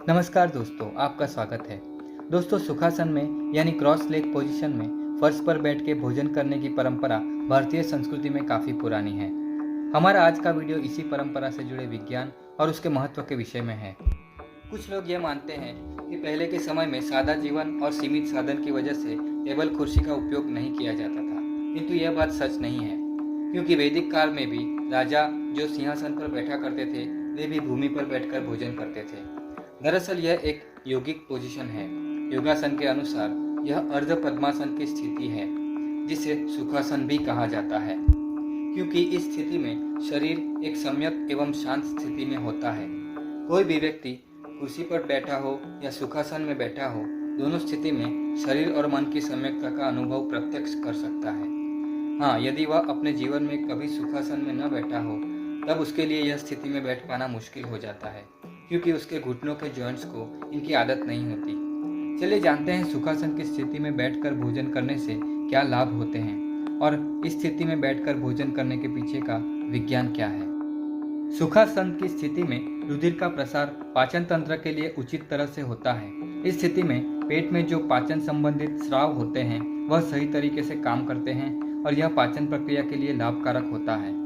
नमस्कार दोस्तों, आपका स्वागत है। दोस्तों, सुखासन में यानी क्रॉस लेग पोजीशन में फर्श पर बैठ के भोजन करने की परंपरा भारतीय संस्कृति में काफ़ी पुरानी है। हमारा आज का वीडियो इसी परंपरा से जुड़े विज्ञान और उसके महत्व के विषय में है। कुछ लोग ये मानते हैं कि पहले के समय में सादा जीवन और सीमित साधन की वजह से टेबल कुर्सी का उपयोग नहीं किया जाता था, किंतु यह बात सच नहीं है, क्योंकि वैदिक काल में भी राजा जो सिंहासन पर बैठा करते थे वे भी भूमि पर बैठकर भोजन करते थे। दरअसल यह एक योगिक पोजीशन है। योगासन के अनुसार यह अर्ध पद्मासन की स्थिति है, जिसे सुखासन भी कहा जाता है, क्योंकि इस स्थिति में शरीर एक सम्यक एवं शांत स्थिति में होता है। कोई भी व्यक्ति कुर्सी पर बैठा हो या सुखासन में बैठा हो, दोनों स्थिति में शरीर और मन की सम्यकता का अनुभव प्रत्यक्ष कर सकता है। हाँ, यदि वह अपने जीवन में कभी सुखासन में न बैठा हो, तब उसके लिए यह स्थिति में बैठ पाना मुश्किल हो जाता है, क्योंकि उसके घुटनों के जॉइंट्स को इनकी आदत नहीं होती। चलिए जानते हैं सुखासन की स्थिति में बैठकर भोजन करने से क्या लाभ होते हैं और इस स्थिति में बैठकर भोजन करने के पीछे का विज्ञान क्या है। सुखासन की स्थिति में रुधिर का प्रसार पाचन तंत्र के लिए उचित तरह से होता है। इस स्थिति में पेट में जो पाचन संबंधित स्राव होते हैं वह सही तरीके से काम करते हैं और यह पाचन प्रक्रिया के लिए लाभकारक होता है।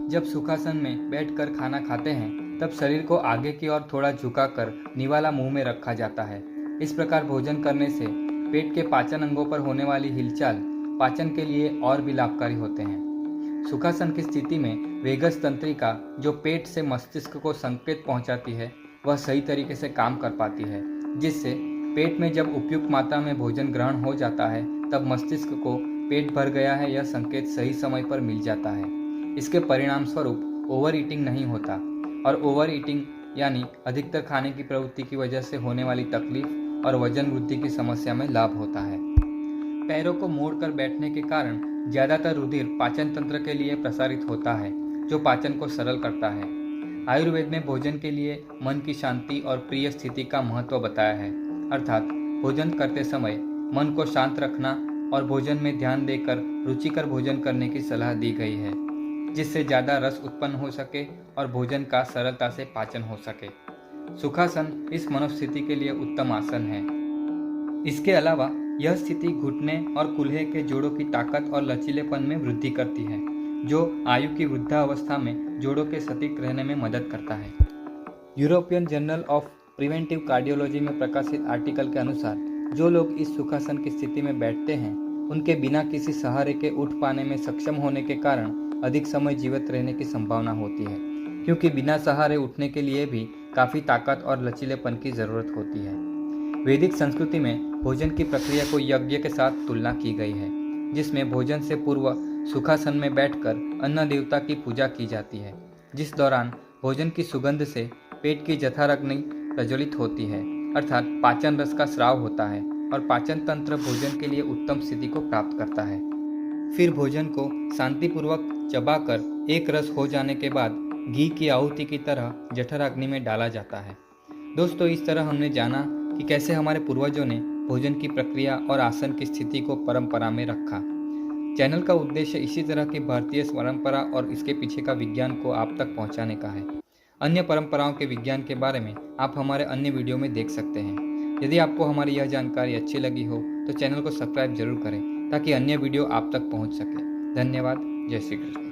जब सुखासन में बैठकर खाना खाते हैं तब शरीर को आगे की ओर थोड़ा झुकाकर निवाला मुंह में रखा जाता है। इस प्रकार भोजन करने से पेट के पाचन अंगों पर होने वाली हिलचाल पाचन के लिए और भी लाभकारी होते हैं। सुखासन की स्थिति में वेगस तंत्रिका जो पेट से मस्तिष्क को संकेत पहुंचाती है वह सही तरीके से काम कर पाती है, जिससे पेट में जब उपयुक्त मात्रा में भोजन ग्रहण हो जाता है तब मस्तिष्क को पेट भर गया है यह संकेत सही समय पर मिल जाता है। इसके परिणाम स्वरूप ओवर ईटिंग नहीं होता और ओवर ईटिंग यानी अधिकतर खाने की प्रवृत्ति की वजह से होने वाली तकलीफ और वजन वृद्धि की समस्या में लाभ होता है। पैरों को मोड़कर बैठने के कारण ज़्यादातर रुधिर पाचन तंत्र के लिए प्रसारित होता है, जो पाचन को सरल करता है। आयुर्वेद में भोजन के लिए मन की शांति और प्रिय स्थिति का महत्व बताया है, अर्थात भोजन करते समय मन को शांत रखना और भोजन में ध्यान देकर रुचिकर भोजन करने की सलाह दी गई है, जिससे ज़्यादा रस उत्पन्न हो सके और भोजन का सरलता से पाचन हो सके। सुखासन इस मनोस्थिति के लिए उत्तम आसन है। इसके अलावा यह स्थिति घुटने और कूल्हे के जोड़ों की ताकत और लचीलेपन में वृद्धि करती है, जो आयु की वृद्धावस्था में जोड़ों के सटीक रहने में मदद करता है। European journal of preventive cardiology में प्रकाशित आर्टिकल के अनुसार जो लोग इस सुखासन की स्थिति में बैठते हैं उनके बिना किसी सहारे के उठ पाने में सक्षम होने के कारण अधिक समय जीवित रहने की संभावना होती है, क्योंकि बिना सहारे उठने के लिए भी काफ़ी ताकत और लचीलेपन की ज़रूरत होती है। वैदिक संस्कृति में भोजन की प्रक्रिया को यज्ञ के साथ तुलना की गई है, जिसमें भोजन से पूर्व सुखासन में बैठकर अन्न देवता की पूजा की जाती है, जिस दौरान भोजन की सुगंध से पेट की जठराग्नि प्रज्वलित होती है, अर्थात पाचन रस का स्राव होता है और पाचन तंत्र भोजन के लिए उत्तम स्थिति को प्राप्त करता है। फिर भोजन को शांतिपूर्वक चबाकर एक रस हो जाने के बाद घी की आहुति की तरह जठराग्नि में डाला जाता है। दोस्तों, इस तरह हमने जाना कि कैसे हमारे पूर्वजों ने भोजन की प्रक्रिया और आसन की स्थिति को परंपरा में रखा। चैनल का उद्देश्य इसी तरह की भारतीय परंपरा और इसके पीछे का विज्ञान को आप तक पहुंचाने का है। अन्य परंपराओं के विज्ञान के बारे में आप हमारे अन्य वीडियो में देख सकते हैं। यदि आपको हमारी यह जानकारी अच्छी लगी हो तो चैनल को सब्सक्राइब जरूर करें, ताकि अन्य वीडियो आप तक पहुंच सके। धन्यवाद। जय श्री कृष्ण।